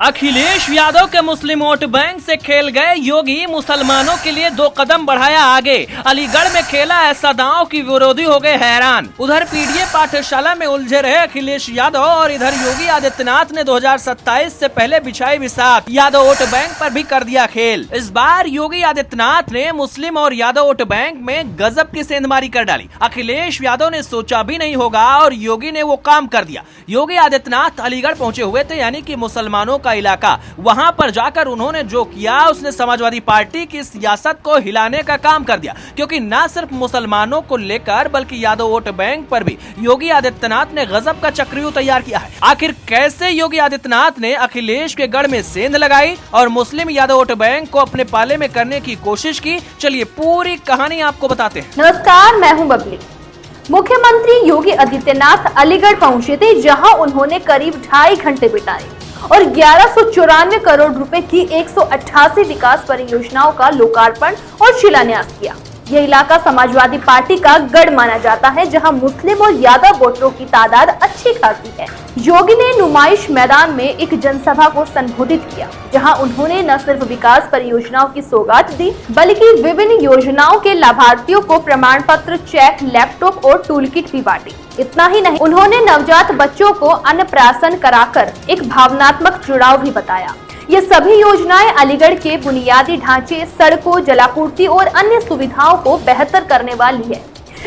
अखिलेश यादव के मुस्लिम vote bank से खेल गए योगी मुसलमानों के लिए 2 कदम बढ़ाया आगे। अलीगढ़ में खेला ऐसा दांव कि विरोधी हो गए हैरान। उधर पीडीए पाठशाला में उलझे रहे अखिलेश यादव और इधर योगी आदित्यनाथ ने 2027 से पहले बिछाई बिसात यादव वोट बैंक पर भी कर दिया खेल। इस बार योगी आदित्यनाथ ने मुस्लिम और यादव वोट बैंक में गजब की सेंधमारी कर डाली। अखिलेश यादव ने सोचा भी नहीं होगा और योगी ने वो काम कर दिया। योगी आदित्यनाथ अलीगढ़ पहुंचे हुए थे, यानी कि मुसलमानों का इलाका। वहां पर जाकर उन्होंने जो किया उसने समाजवादी पार्टी की सियासत को हिलाने का काम कर दिया, क्योंकि न सिर्फ मुसलमानों को लेकर बल्कि यादव वोट बैंक पर भी योगी आदित्यनाथ ने गजब का चक्रव्यूह तैयार किया है। आखिर कैसे योगी आदित्यनाथ ने अखिलेश के गढ़ में सेंध लगाई और मुस्लिम यादव वोट बैंक को अपने पाले में करने की कोशिश की, चलिए पूरी कहानी आपको बताते हैं। नमस्कार, मैं हूं बबली। मुख्यमंत्री योगी आदित्यनाथ अलीगढ़ पहुंचे थे, जहां उन्होंने करीब 2.5 घंटे बिताए और 1194 करोड़ रुपए की 188 विकास परियोजनाओं का लोकार्पण और शिलान्यास किया। यह इलाका समाजवादी पार्टी का गढ़ माना जाता है, जहां मुस्लिम और यादव वोटरों की तादाद अच्छी खासी है। योगी ने नुमाइश मैदान में एक जनसभा को संबोधित किया, जहां उन्होंने न सिर्फ विकास परियोजनाओं की सौगात दी, बल्कि विभिन्न योजनाओं के लाभार्थियों को प्रमाण पत्र, चेक, लैपटॉप और टूल किट भी बांटी। इतना ही नहीं, उन्होंने नवजात बच्चों को अन्नप्राशन कराकर एक भावनात्मक जुड़ाव भी बताया। ये सभी योजनाएं अलीगढ़ के बुनियादी ढांचे, सड़कों, जलापूर्ति और अन्य सुविधाओं को बेहतर करने वाली है,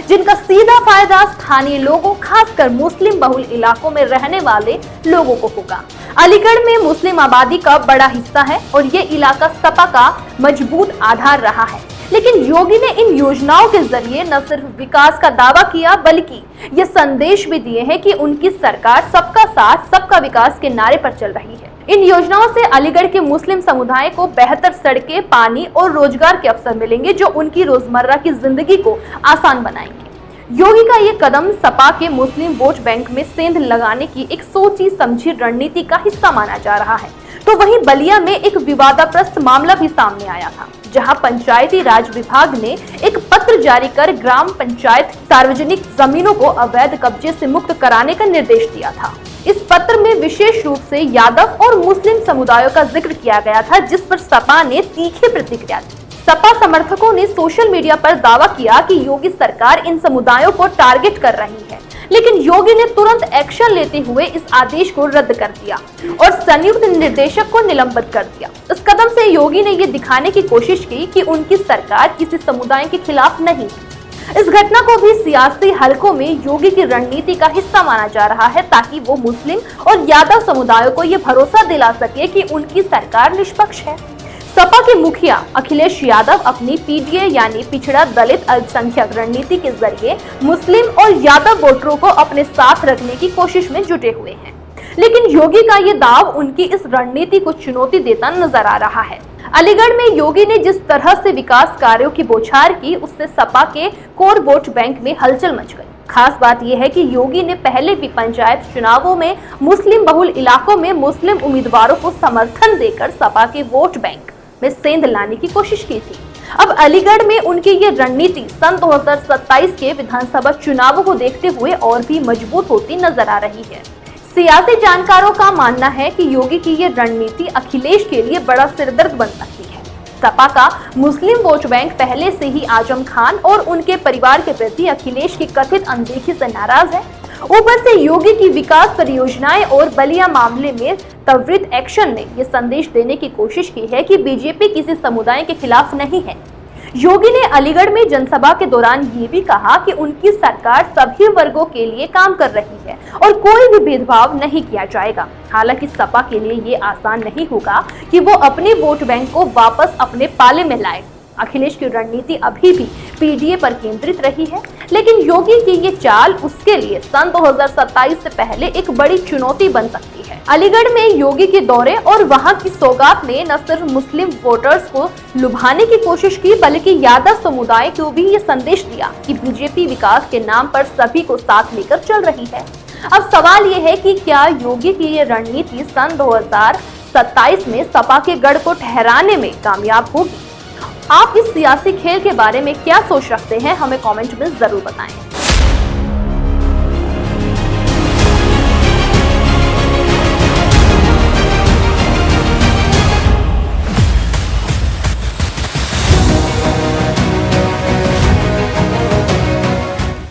जिनका सीधा फायदा स्थानीय लोगों, खासकर मुस्लिम बहुल इलाकों में रहने वाले लोगों को होगा। अलीगढ़ में मुस्लिम आबादी का बड़ा हिस्सा है और ये इलाका सपा का मजबूत आधार रहा है। लेकिन योगी ने इन योजनाओं के जरिए न सिर्फ विकास का दावा किया, बल्कि ये संदेश भी दिए हैं कि उनकी सरकार सबका साथ, सबका विकास के नारे पर चल रही है। इन योजनाओं से अलीगढ़ के मुस्लिम समुदाय को बेहतर सड़कें, पानी और रोजगार के अवसर मिलेंगे, जो उनकी रोजमर्रा की जिंदगी को आसान बनाएंगे। योगी का ये कदम सपा के मुस्लिम वोट बैंक में सेंध लगाने की एक सोची समझी रणनीति का हिस्सा माना जा रहा है। तो वहीं बलिया में एक विवादाप्रस्त मामला भी सामने आया था, जहां पंचायती राज विभाग ने एक पत्र जारी कर ग्राम पंचायत सार्वजनिक जमीनों को अवैध कब्जे से मुक्त कराने का निर्देश दिया था। इस पत्र में विशेष रूप से यादव और मुस्लिम समुदायों का जिक्र किया गया था, जिस पर सपा ने तीखी प्रतिक्रिया दी। सपा समर्थकों ने सोशल मीडिया पर दावा किया कि योगी सरकार इन समुदायों को टारगेट कर रही है, लेकिन योगी ने तुरंत एक्शन लेते हुए इस आदेश को रद्द कर दिया और संयुक्त निर्देशक को निलंबित कर दिया। इस कदम से योगी ने ये दिखाने की कोशिश की कि उनकी सरकार किसी समुदाय के खिलाफ नहीं है। इस घटना को भी सियासी हलकों में योगी की रणनीति का हिस्सा माना जा रहा है, ताकि वो मुस्लिम और यादव समुदायों को ये भरोसा दिला सके कि उनकी सरकार निष्पक्ष है। सपा के मुखिया अखिलेश यादव अपनी पीडीए यानी पिछड़ा दलित अल्पसंख्यक रणनीति के जरिए मुस्लिम और यादव वोटरों को अपने साथ रखने की कोशिश में जुटे हुए हैं। लेकिन योगी का ये दाव उनकी इस रणनीति को चुनौती देता नजर आ रहा है। अलीगढ़ में योगी ने जिस तरह से विकास कार्यों की बौछार की, उससे सपा के कोर वोट बैंक में हलचल मच गई। खास बात यह है कि योगी ने पहले भी पंचायत चुनावों में मुस्लिम बहुल इलाकों में मुस्लिम उम्मीदवारों को समर्थन देकर सपा के वोट बैंक में सेंध लाने की कोशिश की थी। अब अलीगढ़ में उनकी ये रणनीति सन 2027 के विधानसभा चुनावों को देखते हुए और भी मजबूत होती नजर आ रही है। सियासी जानकारों का मानना है कि योगी की ये रणनीति अखिलेश के लिए बड़ा सिरदर्द बन सकती है। सपा का मुस्लिम वोट बैंक पहले से ही आजम खान और उनके परिवार के प्रति अखिलेश की कथित अनदेखी से नाराज है। ऊपर से योगी की विकास परियोजनाएं और बलिया मामले में त्वरित एक्शन ने यह संदेश देने की कोशिश की है कि बीजेपी किसी समुदाय के खिलाफ नहीं है। योगी ने अलीगढ़ में जनसभा के दौरान ये भी कहा कि उनकी सरकार सभी वर्गों के लिए काम कर रही है और कोई भी भेदभाव नहीं किया जाएगा। हालांकि सपा के लिए ये आसान नहीं होगा कि वो अपने वोट बैंक को वापस अपने पाले में लाए। अखिलेश की रणनीति अभी भी पीडीए पर केंद्रित रही है, लेकिन योगी की ये चाल उसके लिए सन 2027 से पहले एक बड़ी चुनौती बन सकती है। अलीगढ़ में योगी के दौरे और वहां की सौगात ने न सिर्फ मुस्लिम वोटर्स को लुभाने की कोशिश की, बल्कि यादव समुदाय को भी ये संदेश दिया कि बीजेपी विकास के नाम पर सभी को साथ लेकर चल रही है। अब सवाल ये है कि क्या योगी की ये रणनीति सन 2027 में सपा के गढ़ को ठहराने में कामयाब होगी? आप इस सियासी खेल के बारे में क्या सोच रखते हैं, हमें कमेंट में जरूर बताएं।